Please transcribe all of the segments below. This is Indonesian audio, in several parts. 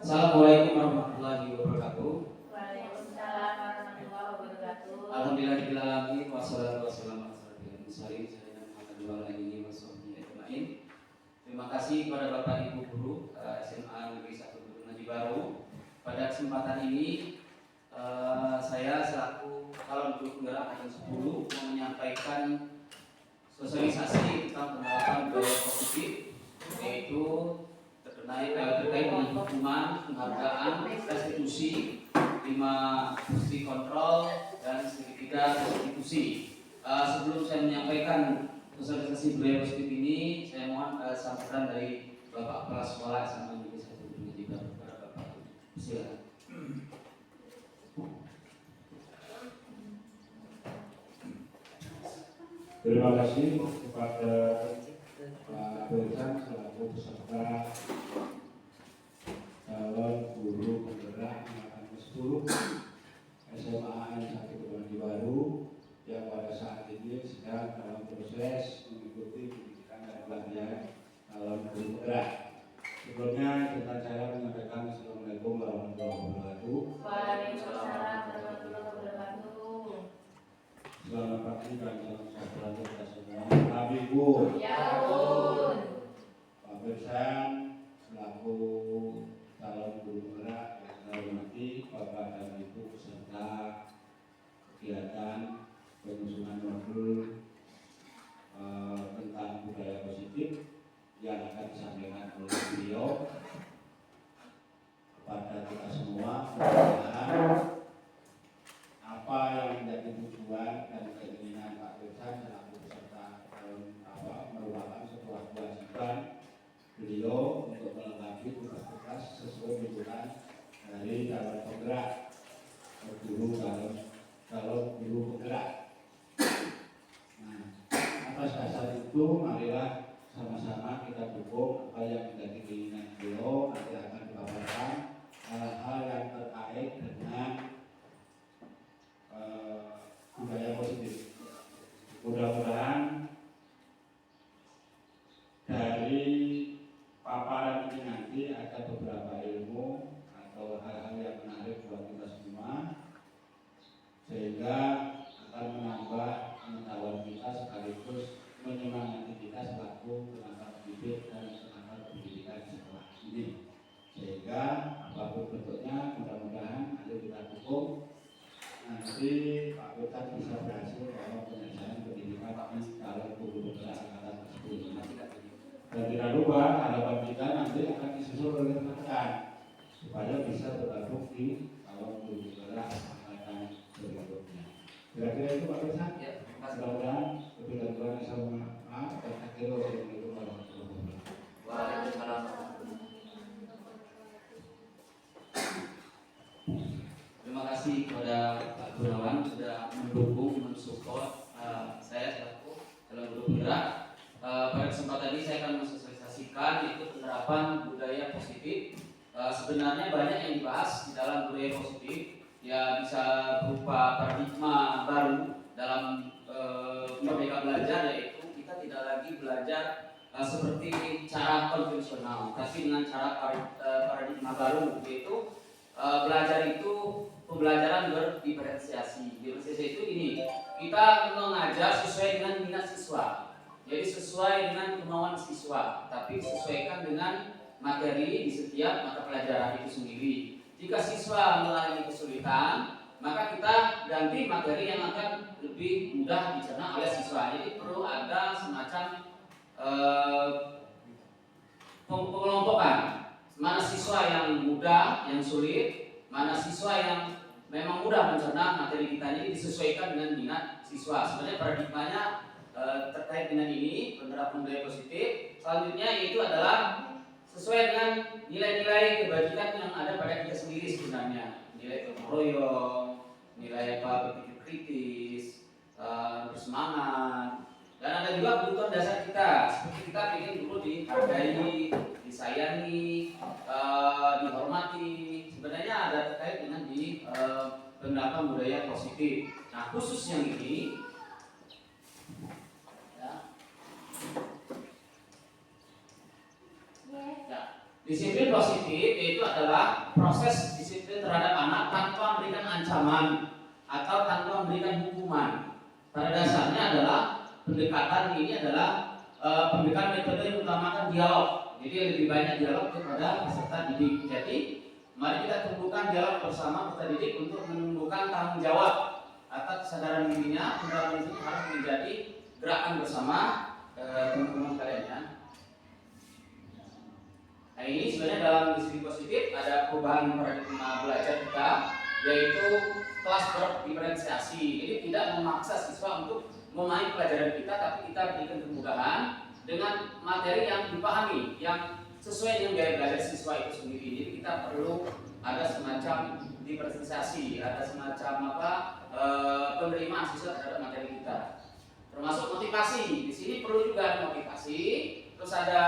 Assalamualaikum warahmatullahi wabarakatuh. Waalaikumsalam warahmatullahi wabarakatuh. Alhamdulillahirobbilalamin wassalatu wassalamu ala asyrofil mursalin sayyidina Muhammad wa ala alihi washabbihi ajmain. Terima kasih kepada Bapak Ibu guru SMA Negeri 1 Gunung Haji Baru. Pada kesempatan ini saya selaku calon guru penggerak angkatan 10 mau menyampaikan sosialisasi tentang penerapan budaya positif, yaitu terkait dengan hukuman, penghargaan, restitusi, 5 fungsi kontrol dan segitiga restitusi. Sebelum saya menyampaikan sosialisasi budaya positif ini, saya mohon sambutan dari Bapak Kepala Sekolah SMA Negeri 1 Gunung Haji Baru. Bapak, silakan. Terima kasih kepada Pak Bersan selaku peserta calon guru penggerak angkatan ke-10 SMA Negeri 1 Gunung Haji Baru yang pada saat ini sedang dalam proses mengikuti pendidikan dan pelatihan calon guru penggerak. Sebelumnya dengan saya menyampaikan Assalamualaikum warahmatullahi wabarakatuh. Waalaikumsalam warahmatullahi wabarakatuh. Selamat pagi dan salam sejahtera kita semua. Kami Bu Ya ampun. Pak Bersan selaku calon guru penggerak yang saya hormati Bapak dan Ibu peserta kegiatan penyusunan modul tentang budaya positif yang akan disampaikan oleh beliau kepada kita semua. Mudah-mudahan apa yang menjadi tujuan dan keinginan Pak Bersan selaku peserta merupakan sebuah kewajiban beliau untuk melengkapi tugas-tugas sesuai tuntutan dari calon penggerak calon guru penggerak. Nah, atas dasar itu marilah sama-sama kita dukung apa yang menjadi keinginan beliau. Nanti akan dipaparkan hal-hal yang terkait dengan budaya positif. Mudah-mudahan dari paparan ini nanti ada beberapa ilmu atau hal-hal yang menarik buat kita semua, sehingga akan menambah pengetahuan kita sekaligus menyemangati kita selaku tenaga pendidik dan tenaga pendidikan di sekolah ini. Sehingga apapun bentuknya, mudah-mudahan ayo kita dukung. Nanti Pak Bersan bisa berhasil dalam penyelesaian pendidikan di calon guru penggerak angkatan ke-10. Dan tidak lupa harapan kita nanti akan disusul oleh rekan supaya bisa bergabung di calon guru penggerak angkatan berikutnya. Kira-kira itu Pak Bersan? Ya, terima kasih. Mudah-mudahan lebih dan kurang saya mohon maaf dan akhirnya wassalamualaikum warahmatullahi wabarakatuh. Waalaikumsalam. Terima kasih kepada Pak Gunawan sudah mendukung, mensupport saya selaku calon guru penggerak. Pada kesempatan ini saya akan mensosialisasikan yaitu penerapan budaya positif. Sebenarnya banyak yang dibahas di dalam budaya positif, ya bisa berupa paradigma baru dalam Merdeka Belajar, yaitu kita tidak lagi belajar seperti cara konvensional, tapi dengan cara paradigma baru, yaitu belajar itu pembelajaran berdiferensiasi. Diferensiasi itu ini, kita mengajar sesuai dengan minat siswa, jadi sesuai dengan kemauan siswa, tapi sesuaikan dengan materi di setiap mata pelajaran itu sendiri. Jika siswa mengalami kesulitan, maka kita ganti materi yang akan lebih mudah dicerna oleh siswa. Jadi perlu ada semacam pengelompokan. Mana siswa yang mudah, yang sulit, mana siswa yang memang mudah mencerna materi kita ini, disesuaikan dengan minat siswa. Sebenarnya paradigmanya terkait dengan ini, penerapan budaya positif. Selanjutnya yaitu adalah sesuai dengan nilai-nilai kebajikan yang ada pada kita sendiri sebenarnya. Nilai gotong royong, nilai berpikir kritis, bersemangat, dan ada juga kebutuhan dasar kita. Seperti kita ingin dulu dihargai, disayangi, dihormati. Sebenarnya ada terkait dengan di penerapan budaya positif. Nah, khusus yang ini, ya, disiplin positif positif yaitu adalah proses disiplin terhadap anak tanpa memberikan ancaman atau tanpa memberikan hukuman. Pada dasarnya adalah pendekatan ini adalah pendekatan metode yang utamakan dialog. Jadi lebih banyak dialog kepada peserta didik. Jadi mari kita tumbuhkan dialog bersama peserta didik untuk menumbuhkan tanggung jawab atas kesadaran dirinya. Kesadaran ini harus menjadi gerakan bersama teman-teman kalian ya. Nah ini sebenarnya dalam disiplin positif ada perubahan paradigma belajar kita, yaitu kelas berdiferensiasi. Jadi tidak memaksa siswa untuk memahami pelajaran kita, tapi kita berikan kemudahan dengan materi yang dipahami, yang sesuai dengan gaya belajar siswa itu sendiri. Jadi kita perlu ada semacam diferensiasi, ada semacam penerimaan siswa terhadap materi kita. Termasuk motivasi. Di sini perlu juga ada motivasi. Terus ada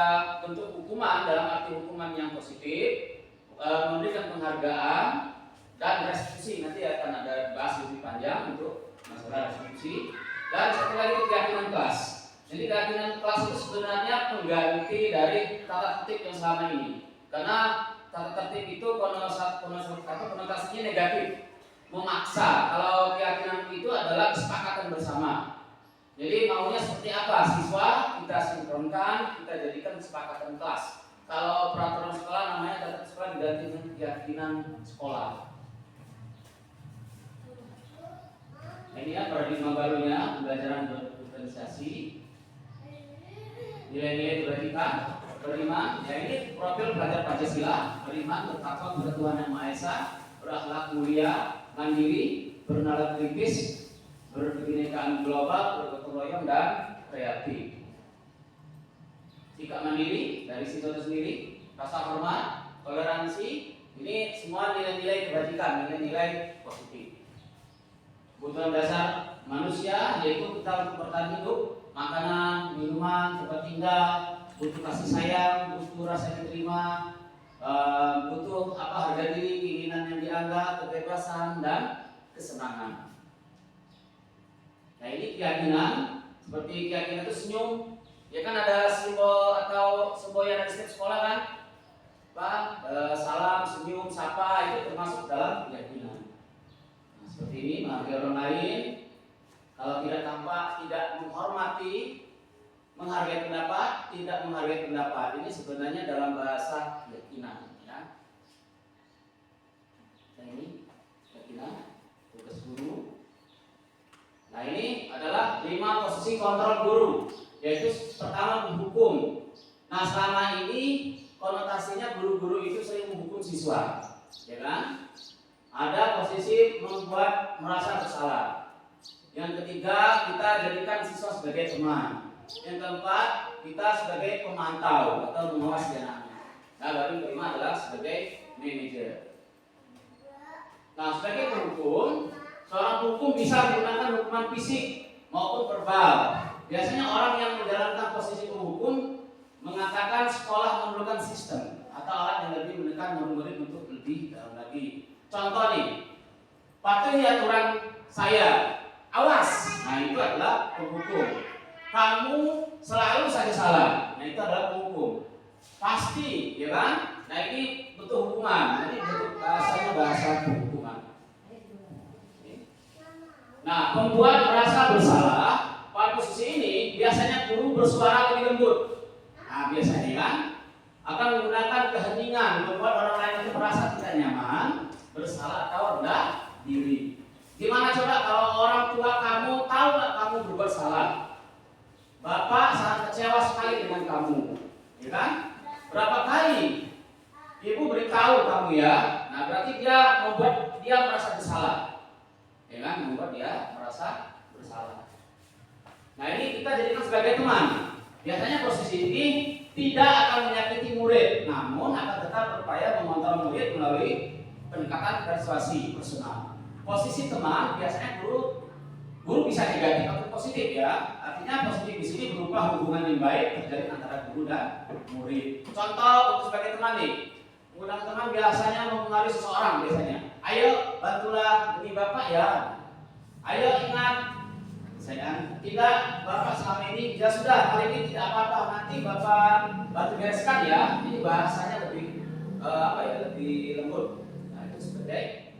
bentuk hukuman dalam arti hukuman yang positif, memberikan penghargaan dan restitusi. Nanti akan ada bahas lebih panjang untuk masalah restitusi. Dan satu lagi keyakinan kelas. Jadi keyakinan kelas itu sebenarnya pengganti dari tata tertib yang selama ini. Karena tata tertib itu konotasinya negatif, memaksa. Kalau keyakinan itu adalah kesepakatan bersama. Jadi maunya seperti apa? Siswa kita sinkronkan, kita jadikan kesepakatan kelas. Kalau peraturan sekolah namanya tata sekolah diganti dengan keyakinan sekolah. Ini ya paradigma barunya pembelajaran berorganisasi. Nilai-nilai beretika beriman. Ya ini profil pelajar Pancasila: beriman, bertakwa kepada Tuhan Yang Maha Esa, berakhlak mulia, mandiri, bernalar kritis, berkebinekaan global, bergotong royong dan kreatif. Sikap mandiri dari siswa itu sendiri, rasa hormat, toleransi, ini semua nilai-nilai kebajikan, nilai-nilai positif. Kebutuhan dasar manusia yaitu kita untuk bertahan hidup, makanan, minuman, tempat tinggal, butuh kasih sayang, butuh rasa diterima, butuh harga diri, keinginan yang dianggap, kebebasan dan kesenangan. Nah ini keyakinan, seperti keyakinan itu senyum, ya kan ada simbol atau simbol yang ada di setiap sekolah kan, salam, senyum, sapa itu termasuk dalam keyakinan. Nah, seperti ini menghargai orang lain, kalau tidak tampak tidak menghormati, menghargai pendapat, tidak menghargai pendapat, ini sebenarnya dalam bahasa keyakinan. Ya. Nah ini keyakinan, tugas guru. Nah ini adalah 5 posisi kontrol guru, yaitu pertama menghukum. Nah selama ini konotasinya guru-guru itu sering menghukum siswa, ya kan? Ada posisi membuat merasa bersalah. Yang ketiga kita jadikan siswa sebagai teman. Yang keempat kita sebagai pemantau atau mengawasi anaknya. Nah baru yang kelima adalah sebagai manajer. Nah sebagai penghukum, seorang hukum bisa menggunakan hukuman fisik maupun verbal. Biasanya orang yang menjalankan posisi penghukum mengatakan sekolah memerlukan sistem atau alat yang lebih menekan murid untuk lebih dalam lagi. Contoh nih, patuhi aturan saya, awas. Nah itu adalah penghukum. Kamu selalu saja salah. Nah itu adalah penghukum. Pasti, ya kan? Nah ini bentuk hukuman. Ini bentuk bahasa penghukuman. Nah, membuat merasa bersalah pada posisi ini biasanya guru bersuara lebih lembut. Nah, biasanya kan akan menggunakan keheningan membuat orang lain itu merasa tidak nyaman, bersalah atau rendah diri. Gimana coba kalau orang tua kamu tahu nggak kamu berbuat salah? Bapak sangat kecewa sekali dengan kamu, ya kan? Berapa kali ibu beritahu kamu ya? Nah, berarti dia membuat dia merasa bersalah. Ya kan, membuat dia merasa bersalah. Nah ini kita jadikan sebagai teman. Biasanya posisi ini tidak akan menyakiti murid, namun akan tetap berupaya mengontrol murid melalui pendekatan persuasi personal. Posisi teman biasanya guru bisa negatif atau positif ya. Artinya positif di sini berupa hubungan yang baik terjadi antara guru dan murid. Contoh untuk sebagai teman nih, menggunakan teman biasanya mempengaruhi seseorang biasanya. Ayo bantulah demi bapak ya. Ayo ingat, saya tidak bapak selama ini sudah kali ini tidak apa-apa, nanti bapak bantu bereskan ya. Ini bahasanya lebih lebih lembut. Nah, itu sebagai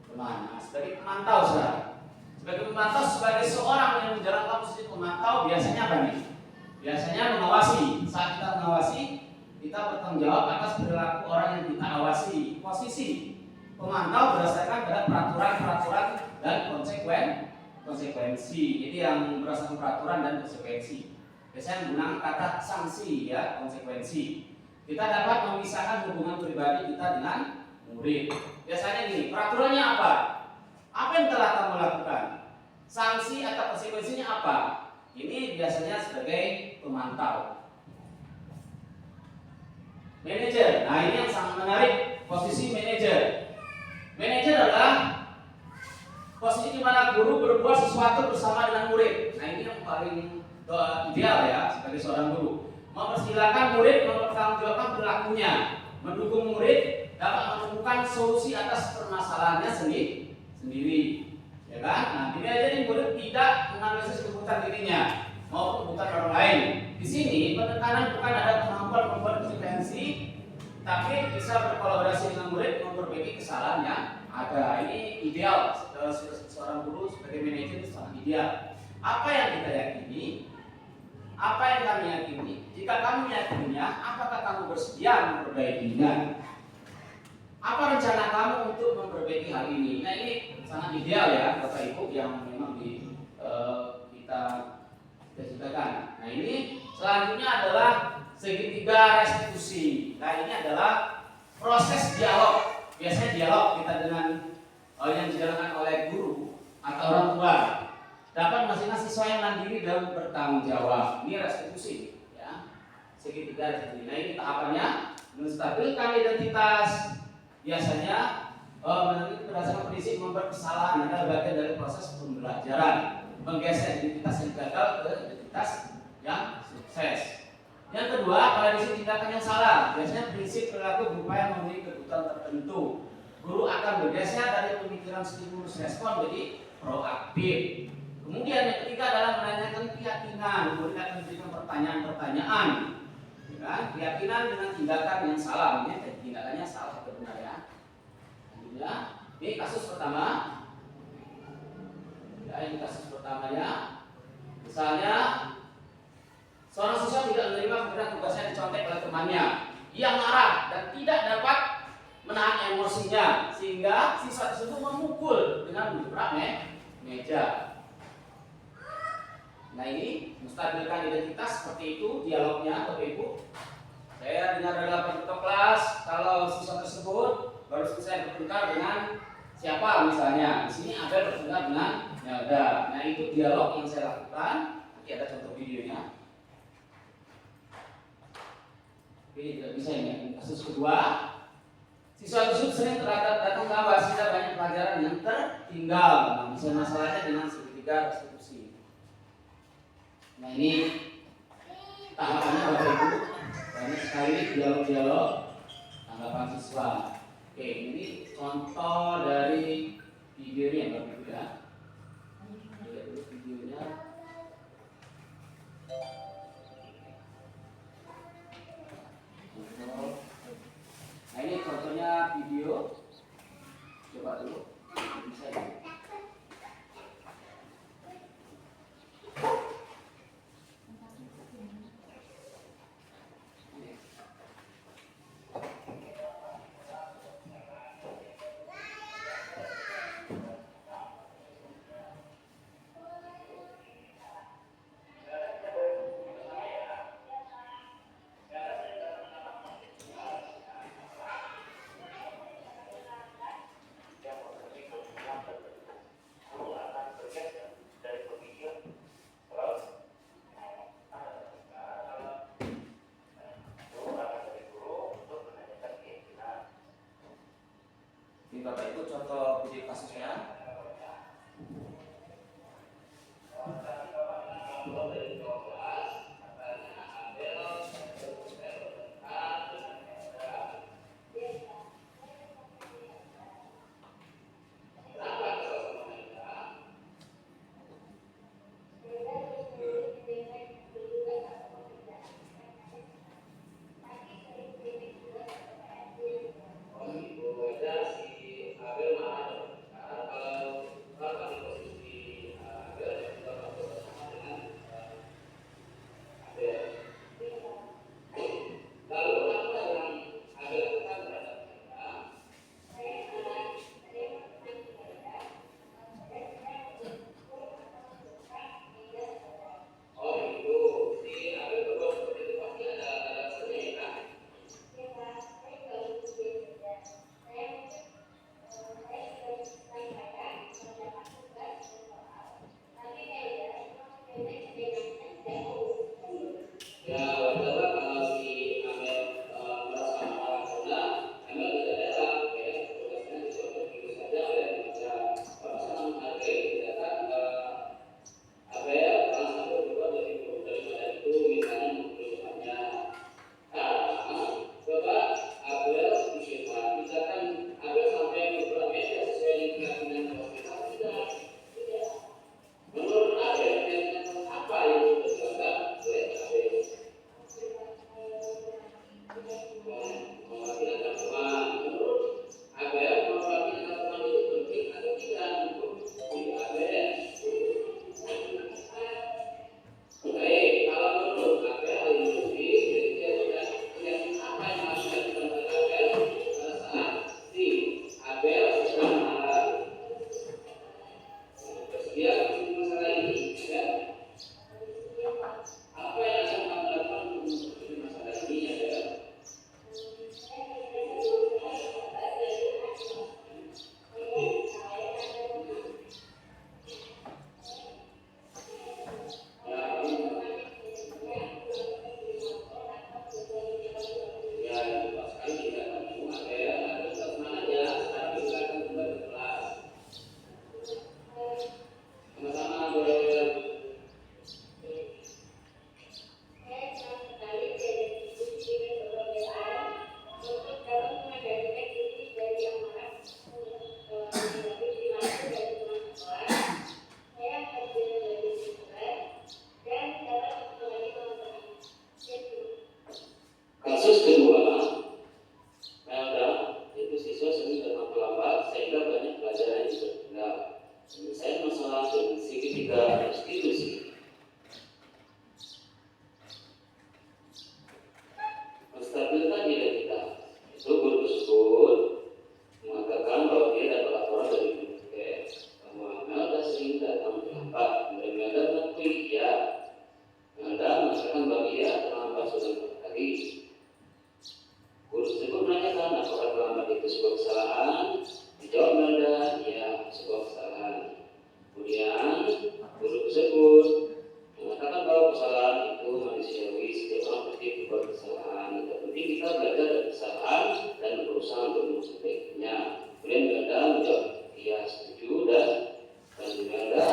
teman. Nah, sebagai pemantau saudara. Sebagai pemantau, sebagai seorang yang menjalankan posisi pemantau, biasanya apa nih? Biasanya mengawasi. Saat kita mengawasi, kita bertanggung jawab atas perilaku orang yang kita awasi. Posisi pemantau berdasarkan pada peraturan-peraturan dan konsekuensi. Jadi yang berdasarkan peraturan dan konsekuensi. Biasanya menggunakan kata sanksi, ya, konsekuensi. Kita dapat memisahkan hubungan pribadi kita dengan murid. Biasanya gini, peraturannya apa? Apa yang telah kamu lakukan? Sanksi atau konsekuensinya apa? Ini biasanya sebagai pemantau. Manajer, nah ini yang sangat menarik, posisi manajer. Manajer adalah posisi di mana guru berbuat sesuatu bersama dengan murid. Nah ini yang paling ideal ya sebagai seorang guru. Mempersilahkan murid mempertanggungjawabkan perilakunya, mendukung murid dapat menemukan solusi atas permasalahannya sendiri, ya kan? Nah, tidak jadi murid tidak menganalisis kebutuhan dirinya maupun kebutuhan orang lain. Di sini penekanan bukan ada kemampuan membuat konsekuensi, tapi bisa berkolaborasi dengan murid memperbaiki kesalahan yang ada. Ini ideal seorang guru sebagai manajer itu sangat ideal. Apa yang kita yakini? Apa yang kami yakini? Jika kamu meyakininya, apakah kamu bersedia memperbaikinya? Apa rencana kamu untuk memperbaiki hal ini? Nah ini sangat ideal ya Bapak Ibu yang memang kita cita-citakan. Nah ini selanjutnya adalah segitiga restitusi. Nah ini adalah proses dialog. Biasanya dialog kita dengan yang dijalankan oleh guru atau orang tua. Dapat masing-masing siswa yang mandiri dan bertanggung jawab. Ini restitusi, ya. Segitiga restitusi. Nah ini tahapannya menstabilkan identitas. Biasanya berdasarkan prinsip membuat kesalahan adalah bagian dari proses pembelajaran. Menggeser identitas yang gagal ke identitas yang sukses. Yang kedua, pada prinsip tindakan yang salah. Biasanya prinsip perilaku berupaya memenuhi kebutuhan tertentu. Guru akan bergeser dari pemikiran stimulus respon jadi proaktif. Kemudian yang ketiga adalah menanyakan keyakinan. Murid akan memberikan pertanyaan-pertanyaan, ya, keyakinan dengan tindakan yang salah. Ini tindakannya salah atau benar ya. Selanjutnya, ini kasus pertama. Ya, ini kasus pertamanya. Misalnya, seorang siswa tidak menerima kemudian tugasnya dicontek oleh temannya. Ia marah dan tidak dapat menahan emosinya sehingga siswa tersebut memukul dengan menjebrak meja. Nah ini menstabilkan identitas seperti itu dialognya Bapak Ibu. Saya dengar dalam bentuk kelas kalau siswa tersebut baru selesai bertengkar dengan siapa misalnya. Di sini ada bertengkar dengan Melda. Nah itu dialog yang saya lakukan. Nanti ada contoh videonya. Oke, tidak bisa ini. Kasus kedua, siswa tersebut sering datang ke awal sehingga banyak pelajaran yang tertinggal. Nah, bisa masalahnya dengan segitiga restitusi. Nah ini tahapannya Bapak Ibu, banyak sekali dialog-dialog tanggapan siswa. Oke, ini contoh dari videonya Bapak Ibu ya. Lihat dulu videonya. Nah ini contohnya video. Coba dulu. Bisa ya. Ini Bapak Ibu contoh video kasusnya. tiga institusi. Menstabilkan identitas itu guru tersebut mengatakan bahwa dia dapat laporan dari Menkes bahwa Melda sering datang terlambat. Melda mengakui ya. Melda mengatakan bahwa ia terlambat sudah 4 kali. Guru tersebut menanyakan apakah terlambat itu sebuah kesalahan. Dijawab Melda, ya sebuah kesalahan. Kemudian guru tersebut mengatakan bahwa kesalahan itu manusiawi, setiap orang pasti berbuat kesalahan. Yang penting kita belajar dari kesalahan dan berusaha untuk memperbaikinya. Kemudian Melda menjawab, iya setuju dan Melda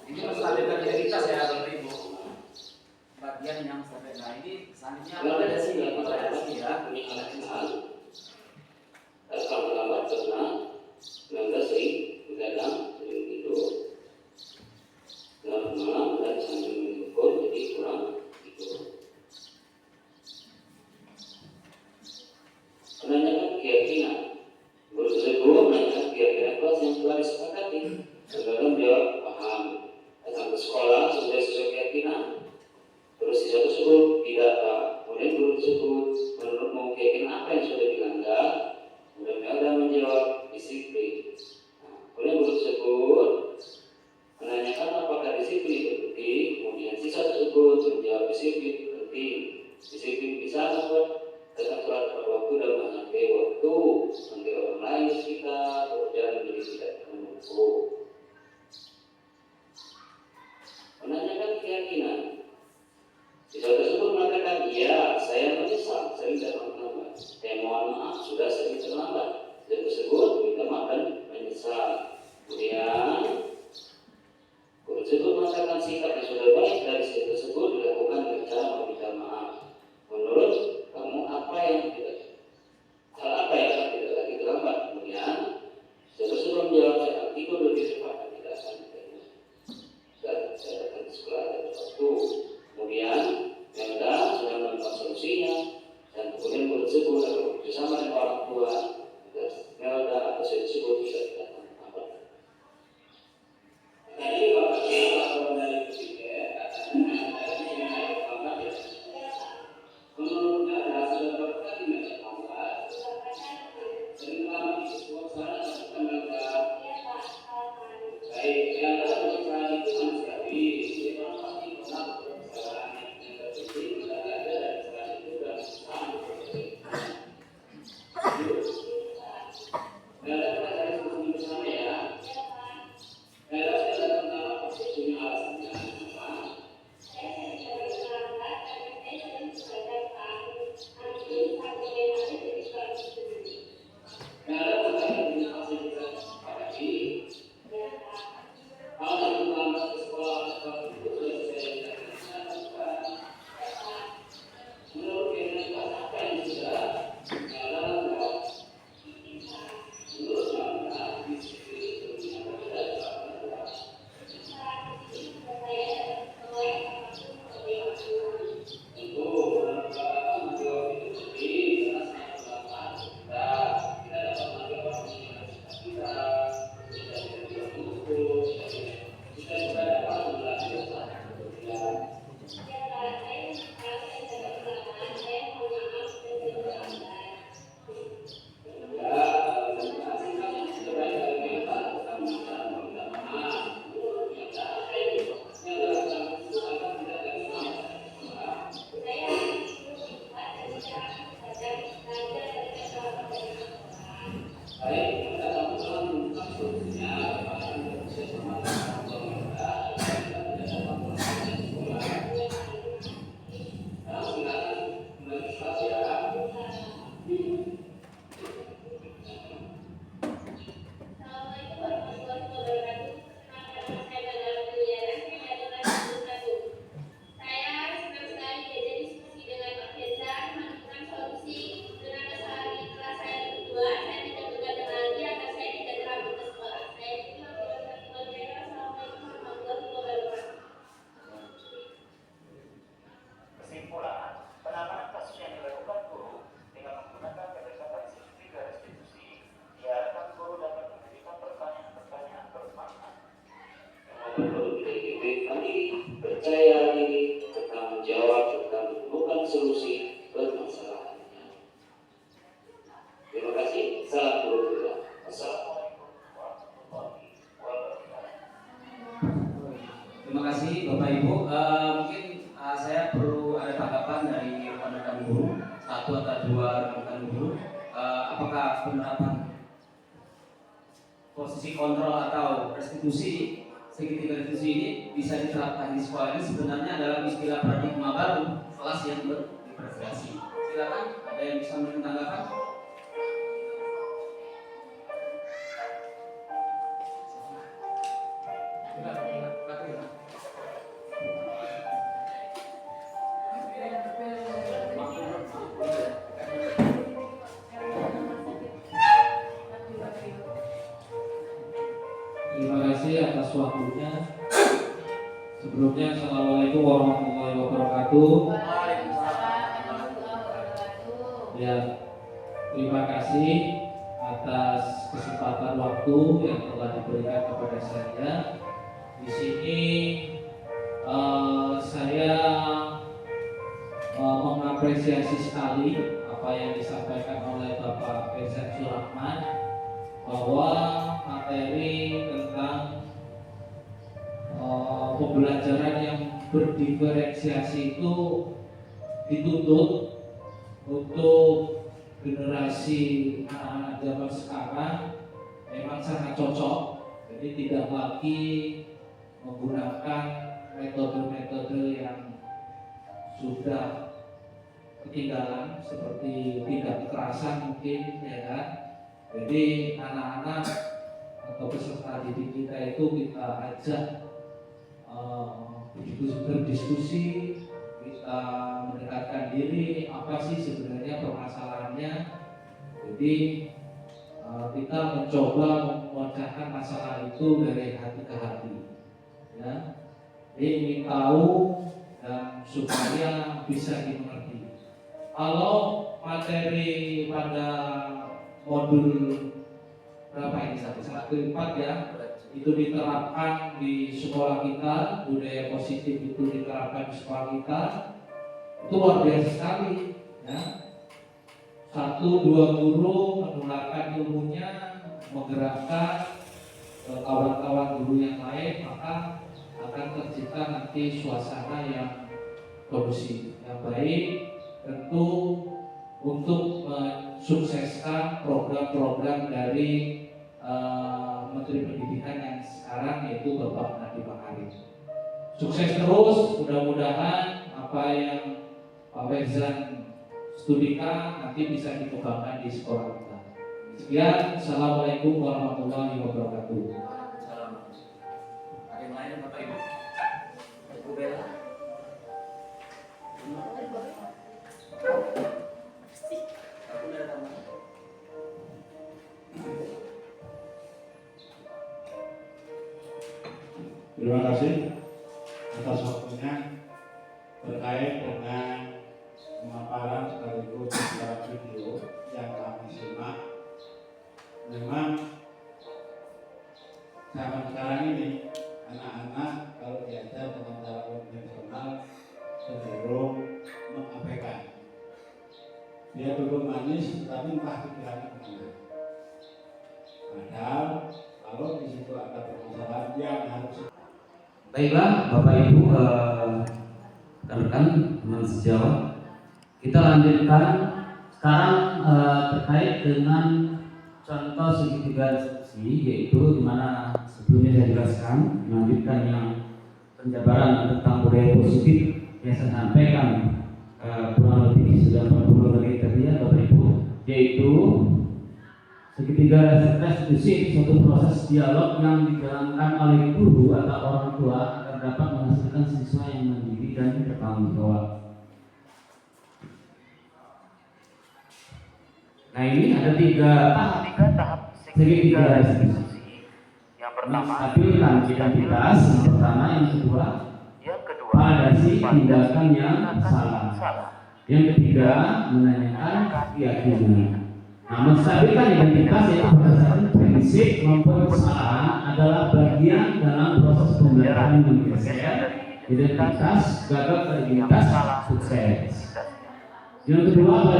ini menstabilkan identitas ya Bapak Ibu. Bagian yang sampai nah ini selanjutnya validasi ya. punya alasan datang terlambat karena Melda sering begadang, sering tidur malam dan sambil mengukur jadi kurang tidur. Menanyakan keyakinan. Guru tersebut menanyakan keyakinan kelas yang telah disepakati. Saudara menjawab paham. Datang ke sekolah sesuai keyakinan. Terus siswa tersebut tidak Pak. Kemudian guru tersebut menurutmu keyakinan apa yang sudah dilanggar? Kemudian Melda menjawab disiplin. Kemudian guru tersebut menanyakan apakah disiplin itu penting. Kemudian siswa tersebut menjawab disiplin itu penting. Disiplin bisa membuat tetap sholat pada waktu dan menghargai waktu, menghargai orang lain di sekitar, pekerjaan menjadi tidak menumpuk. Menanyakan keyakinan. Siswa tersebut mengatakan, iya, saya menyesal, sering datang terlambat. Mohon maaf, sudah sering terlambat. Siswa tersebut minta maaf dan menyesal. Kemudian guru tersebut mengatakan sikap yang sudah baik dari siswa tersebut dilakukan dengan cara meminta maaf. Menurut kamu apa yang tidak lagi terlambat? Kemudian siswa tersebut menjawab, saya akan tidur lebih cepat dan tidak akan ditanya. Saya datang ke sekolah dan waktu. Kemudian Melda sudah menemukan solusinya dan kemudian guru tersebut akan bersama dengan orang tua agar Melda atau siswa tersebut bisa datang terlambat. Tadi Bapak laporan dari presiden katanya ada terlambat ya. Menurutnya adalah sudah berapa kali Melda terlambat? Sering terlambat di sebuah kesalahan atau Melda? Baik, Melda berusaha itu manusiawi. Dia orang pasti pernah berbuat kesalahan yang terpenting kita belajar dari kesalahan itu dan berusaha untuk memperbaiki. Melda kita cari solusi bersama ya. Melda sudah datang terlambat pasti punya alasannya. Kenapa? Melda bertanya punya fasilitas pagi. Kalau yang terlambat ke sekolah atau itu sudah saya lakukan. Menurut keyakinan apa yang sudah Melda lakukan? Menurut Melda, disiplin itu tidak dilakukan. Tentu menurut Melda menjawab itu penting karena sangat terlambat kita tidak dapat mengambil orang yang kita tidak bisa mengukur kita juga dapat belajar kemudian Saya tidak begadang lagi kasih Bapak Ibu. Mungkin saya perlu ada tanggapan dari rekan-rekan guru, satu atau dua rekan-rekan guru. Apakah penerapan posisi kontrol atau restitusi, segitiga restitusi ini bisa diterapkan di sekolah ini? Sebenarnya dalam istilah paradigma baru kelas yang berintegrasi. Silakan, ada yang bisa menanggapan? Terima kasih atas waktunya. Sebelumnya, Assalamualaikum warahmatullahi wabarakatuh. Waalaikumsalam warahmatullahi wabarakatuh. Ya, terima kasih atas kesempatan waktu yang telah diberikan kepada saya. Di sini saya mengapresiasi sekali apa yang disampaikan oleh Bapak Firza Surahman, bahwa materi tentang pembelajaran yang berdiferensiasi itu dituntut untuk generasi anak-anak zaman sekarang memang sangat cocok. Jadi tidak lagi menggunakan metode-metode yang sudah ketinggalan seperti tindak kekerasan mungkin, ya kan. Jadi anak-anak atau peserta didik kita itu kita ajak berdiskusi, kita mendekatkan diri apa sih sebenarnya permasalahannya. Jadi kita mencoba memecahkan masalah itu dari hati ke hati, ya. Jadi ingin tahu dan supaya bisa dimengerti. Kalau materi pada modul berapa ini, 1-4 ya, itu diterapkan di sekolah kita, budaya positif itu diterapkan di sekolah kita, itu luar biasa sekali, ya. 1-2 guru menularkan ilmunya, menggerakkan kawan-kawan guru yang lain, maka akan tercipta nanti suasana yang kondusif, yang baik, tentu untuk mensukseskan program-program dari Menteri Pendidikan yang sekarang, yaitu Bapak Nadiem Makarim. Sukses terus, mudah-mudahan apa yang Pak Werzan studikan nanti bisa dikembangkan di sekolah kita. Sekian, Assalamualaikum warahmatullahi wabarakatuh. Ada yang lain Bapak Ibu? Ibu Bella. Aku udah tahu. Terima kasih atas waktunya terkait dengan pemaparan sekaligus secara video yang kami simak. Memang zaman sekarang ini anak-anak kalau diajar dengan cara konvensional cenderung mengabaikan. Dia dulu manis tapi entah pikirannya kemana. Padahal kalau di situ ada permasalahan yang harus. Baiklah Bapak Ibu, rekan-rekan teman sejawat, kita lanjutkan sekarang terkait dengan contoh segitiga restitusi, yaitu dimana sebelumnya saya jelaskan melanjutkan yang penjabaran tentang budaya positif yang saya sampaikan kurang lebih sudah 40 menit tadi ya Bapak Ibu, yaitu segitiga restitusi suatu proses dialog yang dijalankan oleh guru atau orang tua agar dapat menghasilkan siswa yang mandiri dan bertanggung jawab. Nah, ini ada 3 tahap segitiga restitusi. Yang pertama, menstabilkan identitas, yang pertama, yang kedua, validasi tindakan yang salah. Yang ketiga, menanyakan keyakinan. Nah, menstabilkan identitas itu berdasarkan prinsip maupun kesalahan adalah bagian dalam proses pembelajaran menggeser identitas, gagal ke identitas, sukses. Yang kedua,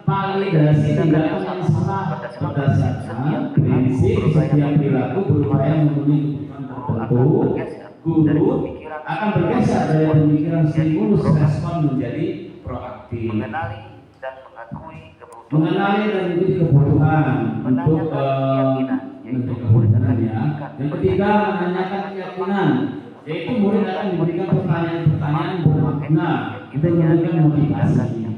validasi tindakan yang salah berdasarkan prinsip setiap perilaku berupaya memenuhi kebutuhan tertentu. Guru akan bergeser dari pemikiran stimulus respon menjadi proaktif. Mengenali dan mengakui kebutuhan. Mengenali dan mengikuti kebutuhan untuk memberi kebutuhannya. Yang ketiga, menanyakan keyakinan, yaitu murid akan diberikan pertanyaan-pertanyaan bermakna untuk memberikan motivasi,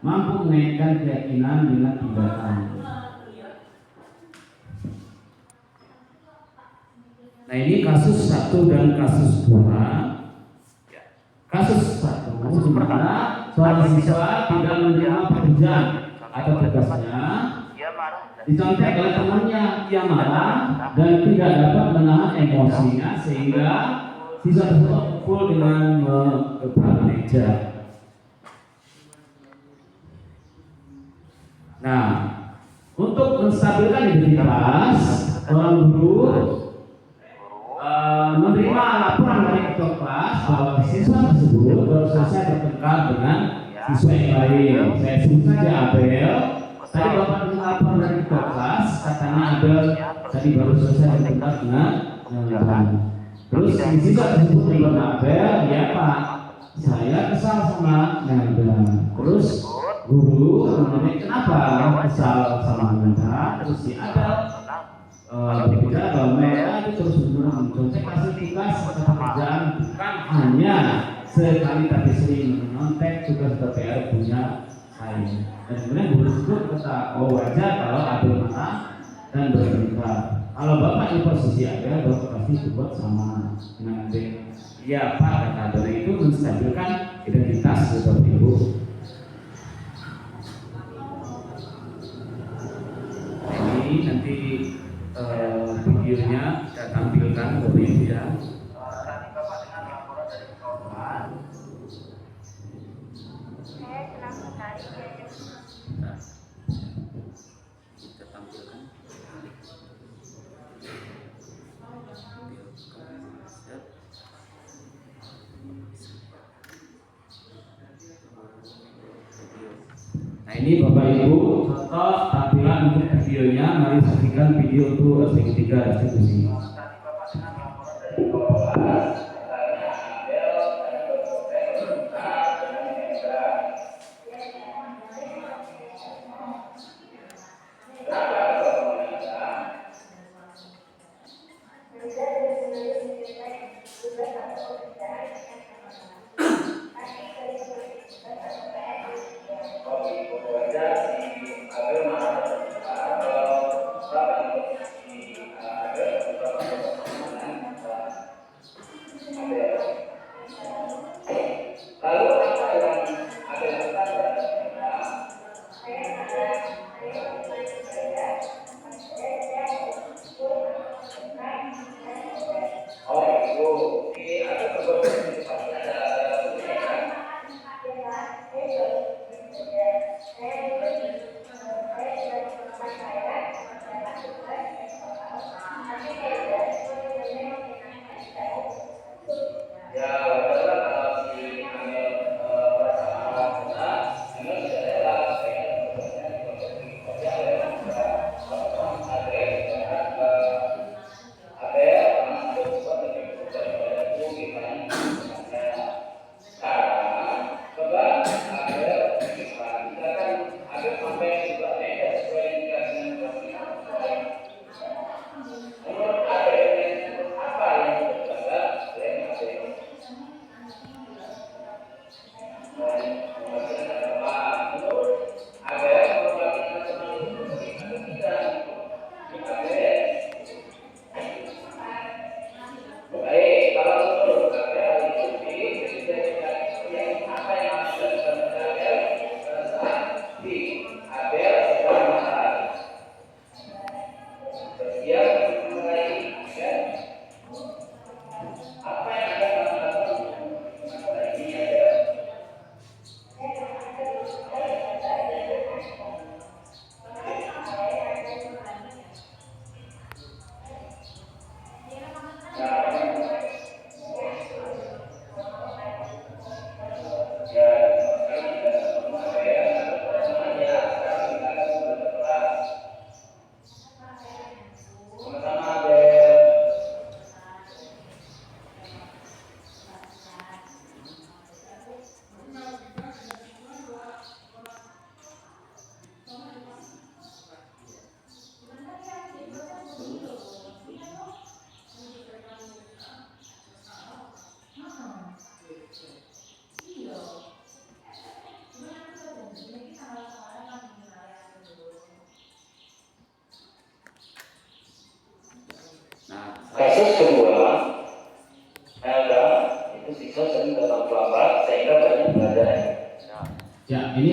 mampu menaikkan keyakinan dengan tindakan. Nah, ini kasus 1 dan kasus 2. Kasus 1 di mana seorang siswa tidak menerima pekerjaan atau tugasnya, dicontek oleh temannya yang marah dan tidak dapat menahan emosinya sehingga siswa tersebut pukul dengan kepala meja. Nah, untuk menstabilkan identitas, orang guru menerima laporan dari ketua kelas bahwa siswa tersebut baru selesai bertengkar dengan siswa yang lain. Saya sebut saja Abel. Tadi bapak menerima laporan dari ketua kelas, katanya Abel tadi baru selesai bertengkar dengan yang lain. Terus siswa tersebut menerima Abel, ya Pak, saya kesal sama Nanda. Terus guru menanya kenapa kesal sama Nanda? Terus si Abel berbicara bahwa mereka itu terus menerus mencontek hasil tugas atau pekerjaan, bukan hanya sekali tapi sering mencontek tugas atau PR punya saya. Dan kemudian guru tersebut kata, oh wajar kalau Abel marah dan bertengkar. Kalau bapak di posisi Abel, bapak pasti berbuat sama dengan Abel. Iya Pak, kata Abel, itu menstabilkan identitas seperti itu. Ini nanti videonya kita tampilkan Bapak Ibu ya. Tadi Bapak dengan laporan dari korban. Saya senang sekali diajak. Nah, kita tampilkan. Nah, ini Bapak Ibu contoh tampilan untuk videonya. Mari saksikan video untuk segitiga restitusi.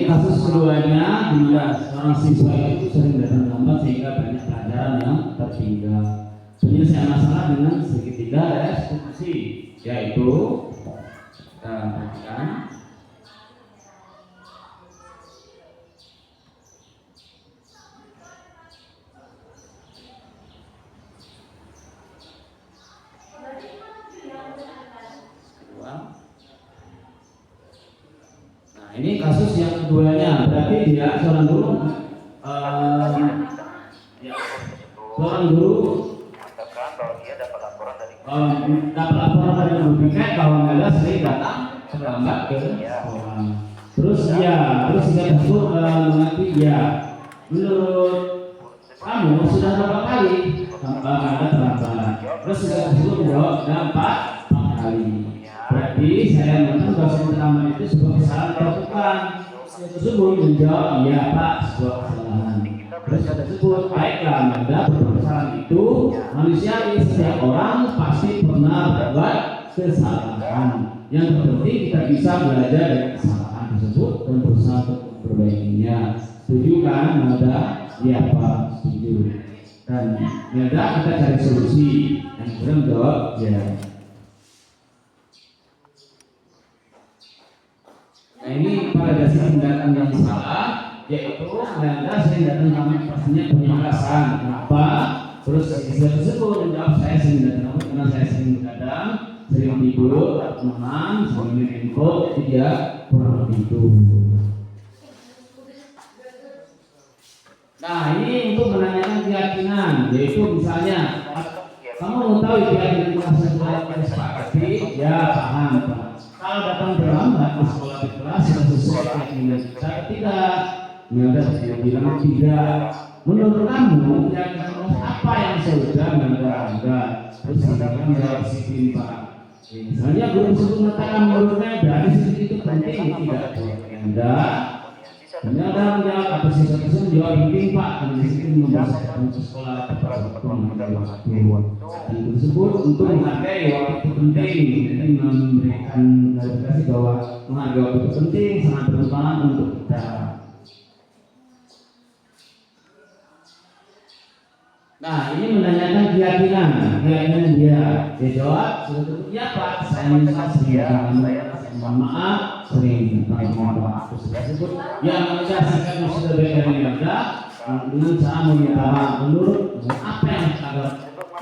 kasus keduanya, bila seorang siswa itu sering datang lambat sehingga banyak pelajaran yang tertinggal. Penyelesaian masalah dengan segitiga restitusi, yaitu kita perhatikan. Nah, ini kasus yang keduanya, berarti dia seorang guru, seorang guru mengatakan bahwa dia dapat laporan dari guru BK bahwa Mela sering datang terlambat ke sekolah. Terus dia tersebut mengerti ya, menurut kamu sudah berapa kali Mela terlambat? Terus dia tersebut menjawab sudah 4 kali. Berarti saya menurut dosen terlambat itu sebuah kesalahan atau bukan? Saya tersebut menjawab iya Pak, sebuah kesalahan. Terus saya tersebut baiklah, Mela kesalahan itu manusiawi, setiap orang pasti pernah berbuat kesalahan. Yang terpenting kita bisa belajar dari kesalahan tersebut dan berusaha untuk memperbaikinya. Setuju kan, Mela? Iya Pak, setuju. Dan Mela kita cari solusi. Yang kemudian menjawab ya. Nah ini pada dasar tindakan yang salah, yaitu Mela sering datang kami pastinya punya alasan kenapa. Terus siswa tersebut menjawab saya sering datang karena saya sering begadang, sering tidur, teman, sering main handphone, jadi dia kurang tidur. Nah ini untuk menanyakan keyakinan, yaitu misalnya kamu mau tahu keyakinan kelas yang kita sepakati? Ya paham Pak. Kalau datang terlambat di sekolah di kelas sesuai keyakinan kita tidak, Mela bilang tidak. Menurut kamu keyakinan apa yang sudah Mela enggak? Terus kita menjawab disiplin Pak. Misalnya guru tersebut mengatakan menurutnya dari sisi itu penting tidak? Enggak. Mela menjawab atau siswa tersebut menjawab penting Pak. Karena disiplin membawa untuk sekolah tepat waktu mengambil waktu. Dan tersebut untuk menghargai waktu itu penting. Jadi memberikan klarifikasi bahwa menghargai waktu itu penting, sangat bermanfaat untuk kita. Nah ini menanyakan keyakinan dia jawab ya Pak, saya minta mohon maaf sering Pak tersebut yang menjelaskan sudah beda dengan dengan cara meminta maaf menurut apa yang agar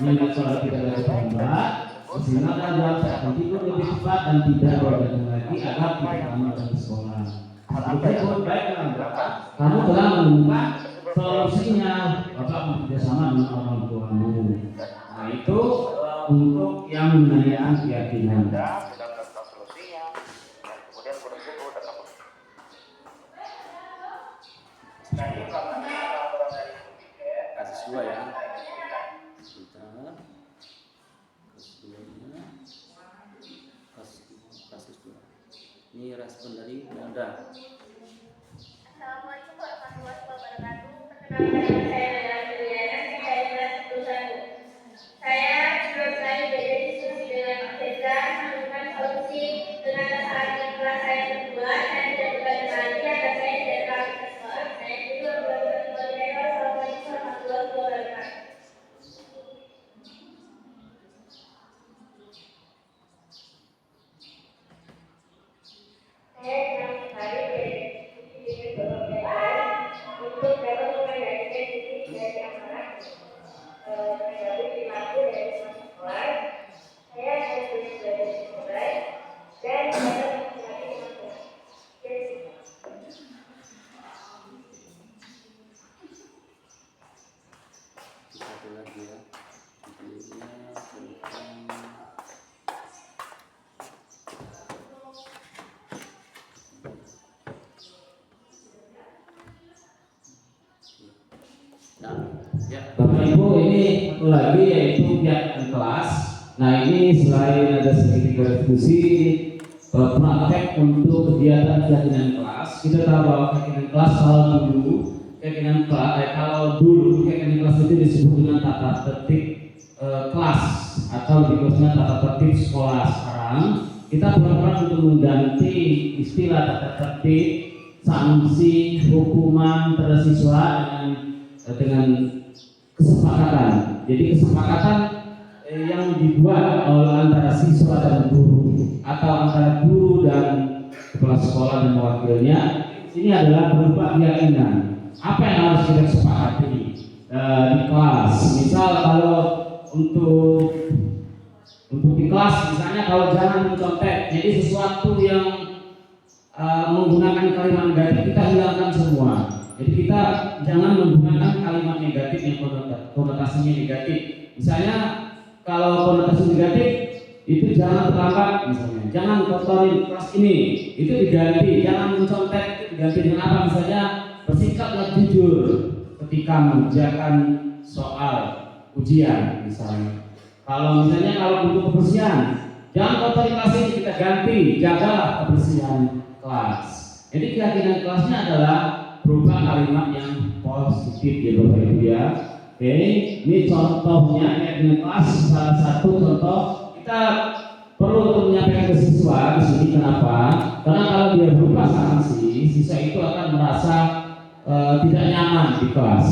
mengingat soal kita dari terlambat sehingga jawab saya akan tidur lebih cepat dan tidak berdatang lagi agar tidak lama dari sekolah. Berikut baiklah kamu telah menemukan solusinya, Bapak bekerjasama dengan orang tuamu. Nah itu untuk yang menanyakan keyakinan. sudah melakukan solusinya, dan kemudian guru tersebut tetap Kasus 2 ya. Sebentar. Kasus 2-nya. Kasus 2. Ini respon dari Mela. Assalamualaikum warahmatullahi wabarakatuh. Perkenalkan saya adalah Juliana dari kelas 1. Saya selesai dari diskusi dengan Pak Feza menemukan solusi dengan kesalahan di kelas saya kedua. Saya tidak berbalik lagi agar saya tidak terlalu kesal. Saya juga melakukan kembali. Assalamualaikum warahmatullahi wabarakatuh. Saya senang sekali untuk dapat menghadirkan diri dari anak menjadi perilaku dari sekolah. Saya akan belajar dari sekolah dan dapat menikmati teman-teman. Satu lagi ya. Judulnya tentang Bapak Ibu ini satu lagi yaitu kegiatan kelas. Nah ini selain ada segitiga diskusi praktek untuk kegiatan kelas, kita tahu bahwa kegiatan kelas kalau dulu kegiatan kelas itu disebut dengan tata tertib kelas atau dikhususnya tata tertib sekolah. Sekarang kita berusaha untuk mengganti istilah tata tertib sanksi hukuman terhadap siswa dengan kesepakatan. Jadi kesepakatan yang dibuat oleh antara siswa dan guru atau antara guru dan kepala sekolah dan wakilnya, ini adalah berupa keyakinan. Apa yang harus kita sepakati di kelas? Misal kalau untuk di kelas, misalnya kalau jangan mencontek, jadi sesuatu yang menggunakan kalimat negatif kita hilangkan semua. Jadi kita jangan menggunakan kalimat negatif yang konotasinya negatif. Misalnya kalau konotasi negatif itu jangan terlambat, misalnya jangan kotorin kelas ini, itu diganti. Jangan mencontek, itu diganti dengan apa? Misalnya bersikaplah jujur ketika mengerjakan soal ujian, misalnya. Kalau untuk kebersihan, jangan kotori kelas ini, kita ganti, jagalah kebersihan kelas. Jadi keyakinan kelasnya adalah berupa kalimat yang positif ya Bapak Ibu ya. Oke, ini contohnya keyakinan kelas, salah satu contoh kita perlu untuk menyampaikan ke siswa di sini. Kenapa? Karena kalau dia berupa sanksi, siswa itu akan merasa tidak nyaman di kelas.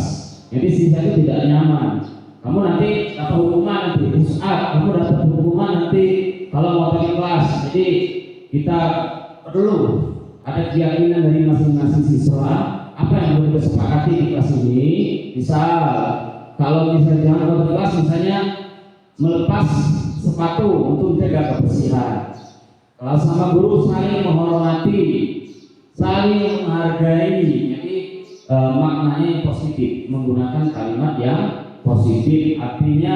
Jadi siswa itu tidak nyaman. Kamu nanti dapat hukuman, nanti kamu dapat hukuman nanti kalau mau pergi kelas. Jadi kita perlu ada keyakinan dari masing-masing siswa apa yang boleh disepakati di kelas ini. Misal kalau misalnya jangan ke kelas, misalnya melepas sepatu untuk menjaga kebersihan. Kalau sama guru saling menghormati, saling menghargai. Jadi maknanya positif, menggunakan kalimat yang positif. Artinya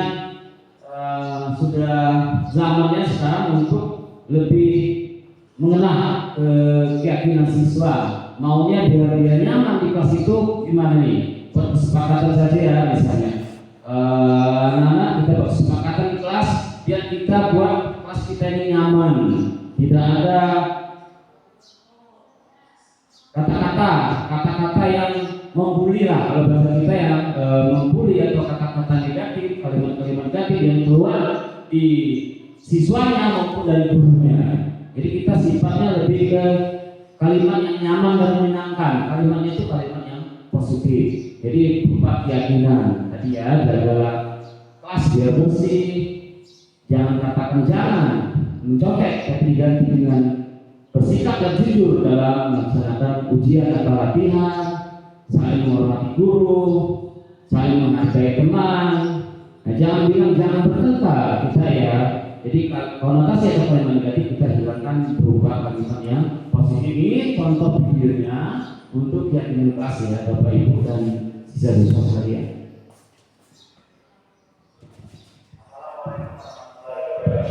sudah zamannya sekarang untuk lebih mengenal keyakinan siswa. Maunya biar dia nyaman di kelas itu gimana nih? Buat kesepakatan saja ya, misalnya anak-anak kita buat kesepakatan di kelas biar kita buat kelas kita ini nyaman. Tidak ada kata-kata yang membuli lah, kalau bahasa kita yang membuli atau kata-kata negatif, kalimat-kalimat negatif yang keluar di siswanya maupun dari gurunya. Jadi kita sifatnya lebih ke kalimat yang nyaman dan menyenangkan. Kalimatnya itu kalimat yang positif. Jadi berupa keyakinan. Tadi ya, jagalah kelas biar bersih. Jangan katakan jangan mencontek, tapi diganti dengan bersikap dan jujur dalam melaksanakan ujian atau latihan, saling menghormati guru, saling menghargai teman. Nah, jangan bilang jangan bertengkar kita ya. Jadi konotasi atau kalimat negatif kita hilangkan berupa kalimat yang positif. Ini contoh videonya untuk keyakinan kelas ya Bapak Ibu dan siswa-siswa sekalian. Nah,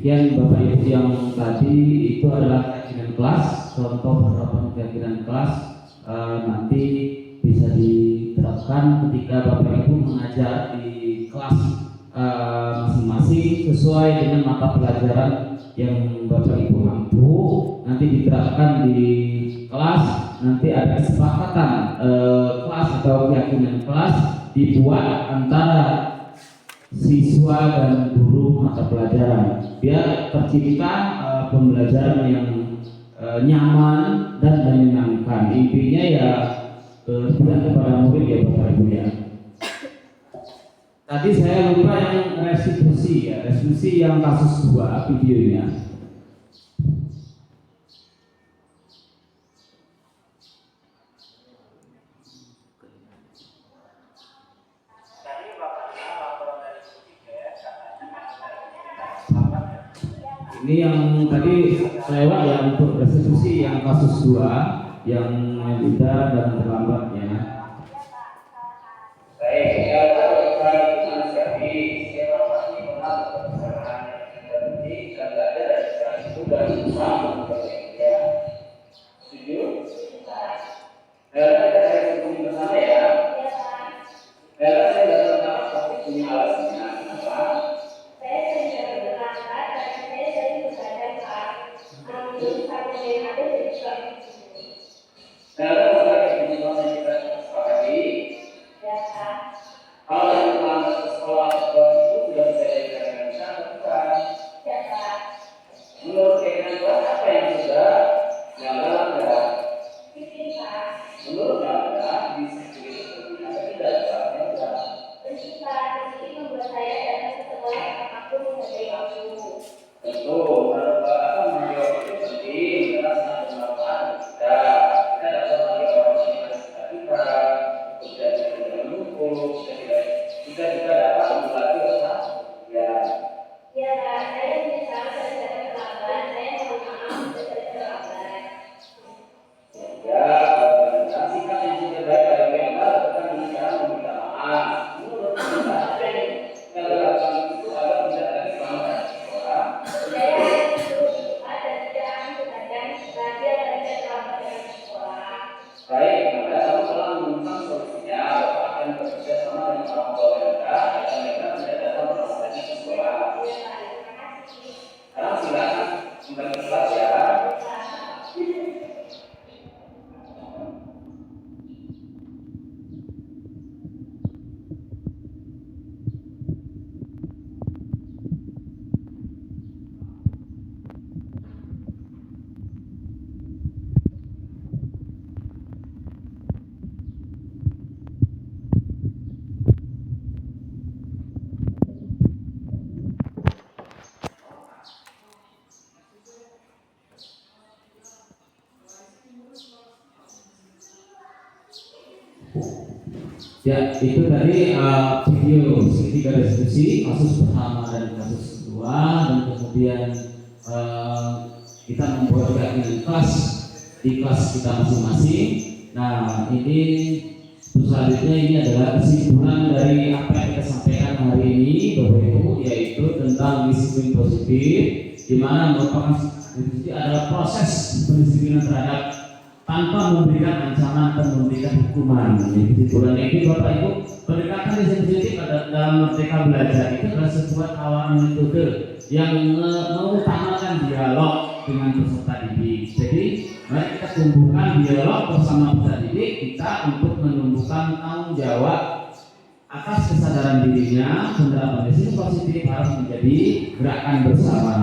demikian Bapak Ibu yang tadi itu adalah keyakinan kelas, contoh penerapan keyakinan kelas nanti bisa diterapkan ketika Bapak Ibu mengajar di kelas masing-masing sesuai dengan mata pelajaran yang Bapak Ibu mampu. Nanti diterapkan di kelas, nanti ada kesepakatan kelas atau keyakinan kelas dibuat antara siswa dan guru mata pelajaran biar tercipta pembelajaran yang nyaman dan menyenangkan. Intinya ya tidak kepada murid ya Bapak Ibu ya. Tadi saya lupa yang restitusi ya, restitusi yang kasus 2 videonya. Tadi bapaknya laporan dari tiket katanya Ini yang tadi lewat ya untuk restitusi yang kasus 2 yang tidak dan terlambatnya. Ya, itu tadi video segitiga restitusi kasus pertama dan kasus kedua, dan kemudian kita membuat keyakinan kelas di kelas kita masing-masing. Nah, ini selanjutnya ini adalah kesimpulan dari apa yang kita sampaikan hari ini, Bapak Ibu, yaitu tentang disiplin positif, di mana merupakan disiplin adalah proses pendisiplinan terhadap tanpa memberikan ancaman atau memberikan hukuman. Jadi kesimpulannya ini Bapak Ibu, pendekatan disiplin positif dalam Merdeka Belajar itu adalah sebuah tawaran metode yang mengutamakan dialog dengan peserta didik. Jadi mari kita tumbuhkan dialog bersama peserta didik kita untuk menumbuhkan tanggung jawab atas kesadaran dirinya. Penerapan disiplin positif harus menjadi gerakan bersama.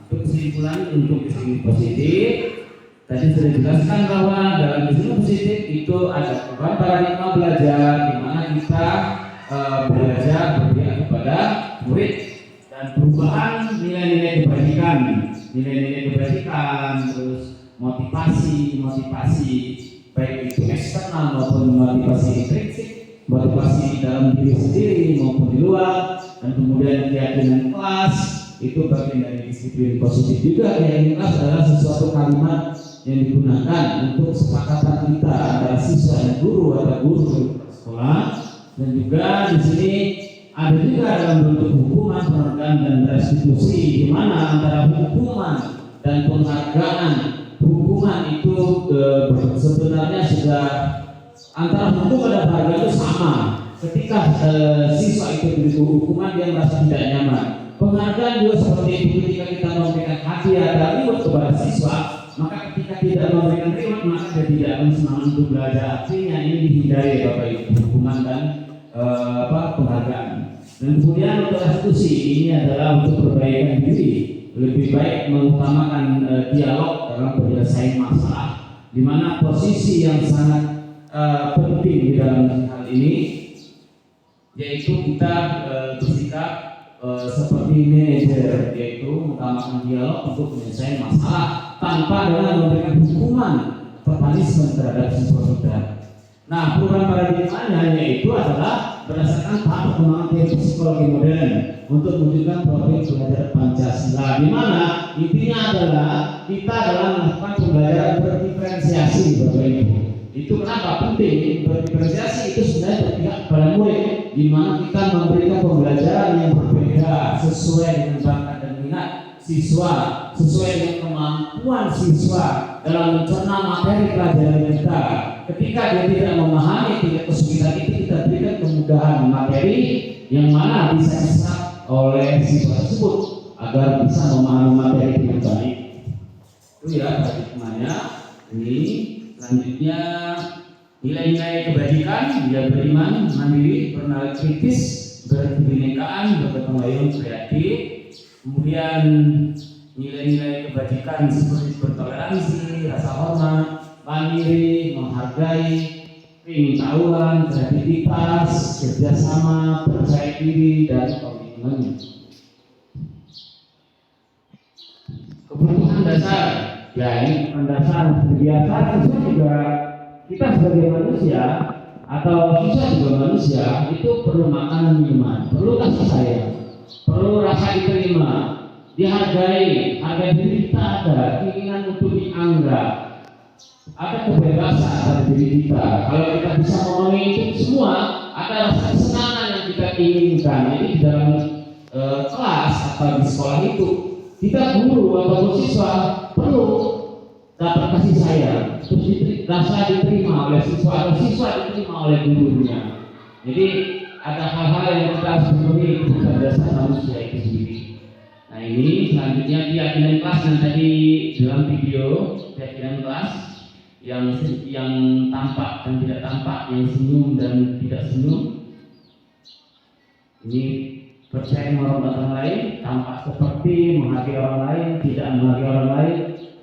Kesimpulan untuk disiplin positif tadi sudah dijelaskan bahwa dalam disiplin positif itu ada perubahan paradigma belajar, di mana kita belajar berpihak kepada murid, dan perubahan nilai-nilai kebajikan, terus motivasi baik itu eksternal maupun motivasi intrinsik, motivasi dalam diri sendiri maupun di luar, dan kemudian keyakinan kelas itu bagian dari disiplin positif juga. Keyakinan kelas adalah sesuatu kalimat yang digunakan untuk kesepakatan kita antara siswa dan guru atau guru sekolah, dan juga di sini ada juga dalam bentuk hukuman, penghargaan dan restitusi, di mana antara hukuman dan penghargaan, hukuman itu sebenarnya sudah antara hukuman dan penghargaan itu sama. Ketika siswa itu diberi hukuman, dia merasa tidak nyaman. Penghargaan juga seperti itu, ketika kita memberikan hadiah dan reward kepada siswa, maka ketika tidak memberikan reward, maka dia tidak akan semangat untuk belajar. Artinya ini dihindari Bapak Ibu, hukuman dan penghargaan. Dan kemudian untuk restitusi, ini adalah untuk perbaikan diri. Lebih baik mengutamakan dialog dalam penyelesaian masalah, di mana posisi yang sangat penting di dalam hal ini, yaitu kita bersikap seperti manajer, yaitu mengutamakan dialog untuk menyelesaikan masalah tanpa dengan memberikan hukuman atau punishment terhadap siswa kita. Nah, program paradigmanya yaitu adalah berdasarkan tahap perkembangan teori psikologi modern untuk mewujudkan profil belajar Pancasila, di mana intinya adalah kita dalam melakukan pembelajaran berdiferensiasi, Bapak Ibu. Itu kenapa penting berdiferensiasi itu sebenarnya berpihak kepada murid, di mana kita memberikan pembelajaran yang berbeda sesuai dengan bakat dan minat siswa, sesuai dengan kemampuan siswa dalam mencerna materi pelajaran kita. Ketika dia tidak memahami tingkat kesulitan itu, kita berikan kemudahan materi yang mana bisa diserap oleh siswa tersebut agar bisa memahami materi dengan baik. Itu ya paradigmanya. Ini selanjutnya nilai-nilai kebajikan, dia beriman, mandiri, bernalar kritis, berkebinekaan, bergotong royong, kreatif. Kemudian nilai-nilai kebajikan seperti bertoleransi, rasa hormat, mandiri, menghargai, pengetahuan, kreativitas, kerjasama, percaya diri, dan komitmen. Kebutuhan dasar, ya ini dasar biasa. Siswa juga, kita sebagai manusia atau siswa juga manusia itu perlu makanan, minuman, perlu kasih sayang, perlu rasa diterima, dihargai, harga diri kita ada, keinginan untuk dianggap, ada kebebasan pada diri kita. Kalau kita bisa memenuhi itu semua, ada rasa kesenangan yang kita inginkan. Jadi di dalam kelas atau di sekolah itu, kita guru atau siswa perlu dapat kasih sayang, terus rasa diterima oleh siswa atau siswa diterima oleh gurunya. Jadi ada hal-hal yang kita harus penuhi kebutuhan dasar manusia itu sendiri. Nah ini selanjutnya keyakinan kelas yang tadi dalam video, keyakinan kelas yang tampak dan tidak tampak, yang senyum dan tidak senyum. Ini percaya menghormati orang lain, tampak seperti menghargai orang lain, tidak menghargai orang lain.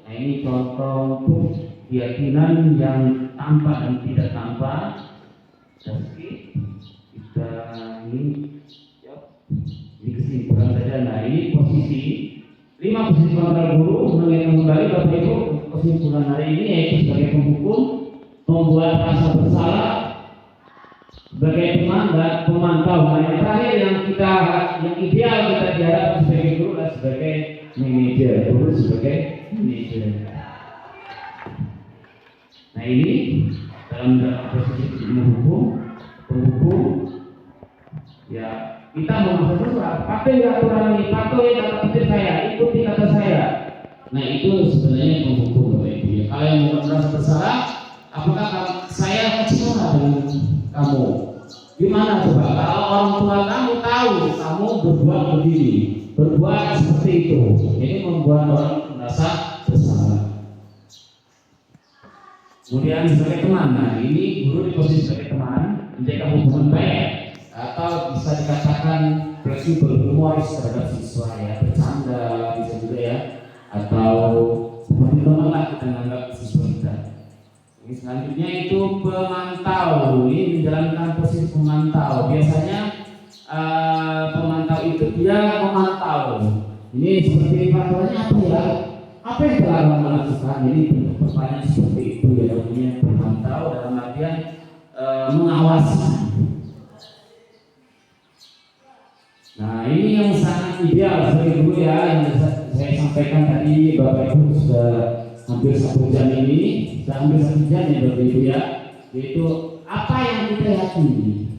Nah ini contoh untuk keyakinan yang tampak dan tidak tampak. Jadi kita ini kesimpulan saja. Nah ini posisi 5 posisi kontrol guru mengenai kembali Bapak Ibu kesimpulan hari ini, yaitu sebagai penghukum, membuat rasa bersalah, sebagai teman dan pemantau. Nah yang terakhir yang ideal kita diharapkan sebagai guru adalah sebagai manajer, guru sebagai manajer. Nah ini dalam posisi penghukum, ya kita mau sesuatu, pakai aturan ini, pakai kata petir saya, ikuti kata saya. Nah itu sebenarnya penghukum Bapak Ibu. Ya. Kalau yang bukan merasa bersalah, apakah saya kecewa dengan kamu? Gimana coba? Kalau orang tua kamu tahu kamu berbuat begini, berbuat seperti itu, ini membuat orang merasa bersalah. Kemudian sebagai teman, nah ini guru di posisi sebagai teman, menjaga hubungan baik, atau bisa dikatakan fleksibel, humoris terhadap siswa, ya bercanda bisa juga ya, atau seperti teman lah kita menganggap siswa kita. Ini selanjutnya itu pemantau, ini menjalankan posisi pemantau. Biasanya pemantau itu dia memantau. Ini seperti faktornya apa ya? Apa yang telah kamu lakukan? Jadi pertanyaan seperti itu ya, namanya pemantau dalam artian mengawasi. Nah ini yang sangat ideal sebagai guru ya, yang saya sampaikan tadi Bapak Ibu sudah hampir 1 jam ini, sudah hampir 1 jam ya Bapak Ibu ya, yaitu apa yang kita yakini.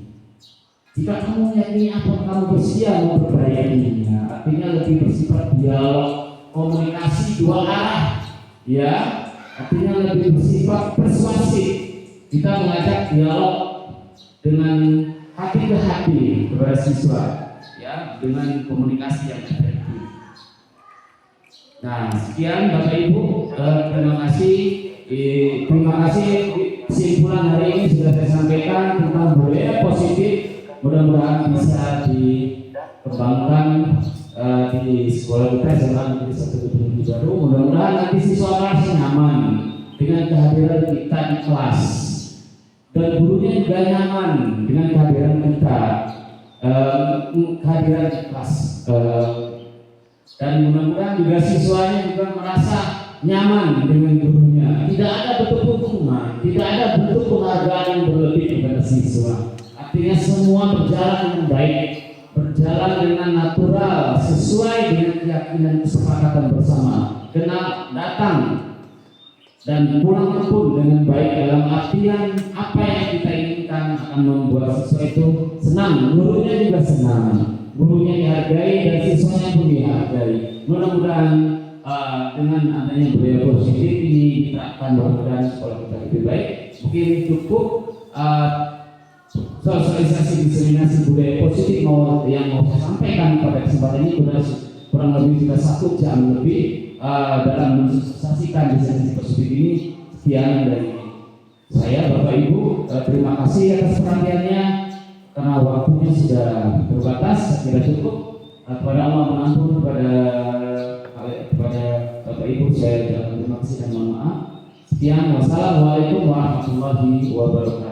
Jika kamu meyakini apa kamu bersedia memperbaikinya, artinya lebih bersifat dialog, komunikasi dua arah, ya, artinya lebih bersifat persuasif. Kita mengajak dialog dengan hati ke hati kepada siswa, ya, dengan komunikasi yang efektif. Nah, sekian Bapak Ibu, terima kasih. Kesimpulan hari ini sudah saya sampaikan tentang budaya positif. Mudah-mudahan bisa dikembangkan di sekolah kita selama di satu gedung baru. Mudah-mudahan nanti siswa merasa nyaman dengan kehadiran kita di kelas, dan gurunya juga nyaman dengan kehadiran kita, kehadiran di kelas. Dan mudah-mudahan juga siswanya juga merasa nyaman dengan gurunya. Tidak ada bentuk hukuman, tidak ada bentuk penghargaan yang berlebih kepada siswa. Artinya semua berjalan dengan baik, berjalan dengan natural, sesuai dengan keyakinan kesepakatan bersama. Kena datang dan pulang pun dengan baik, dalam artian apa yang kita inginkan akan membuat siswa itu senang, gurunya juga senang, gurunya dihargai dan siswanya pun dihargai. Mudah-mudahan dengan adanya budaya positif ini kita akan mudah-mudahan sekolah kita lebih baik. Mungkin cukup sosialisasi diseminasi budaya positif yang mau saya sampaikan pada kesempatan ini. Kurang lebih sudah 1 jam lebih dalam mensosialisasikan diseminasi positif ini. Sekian dari saya, Bapak Ibu, terima kasih atas perhatiannya. Karena waktunya sudah terbatas, saya kira cukup. Kepada Allah mengampun, kepada Bapak Ibu saya ucapkan terima kasih dan mohon maaf. Sekian, wassalamualaikum warahmatullahi wabarakatuh.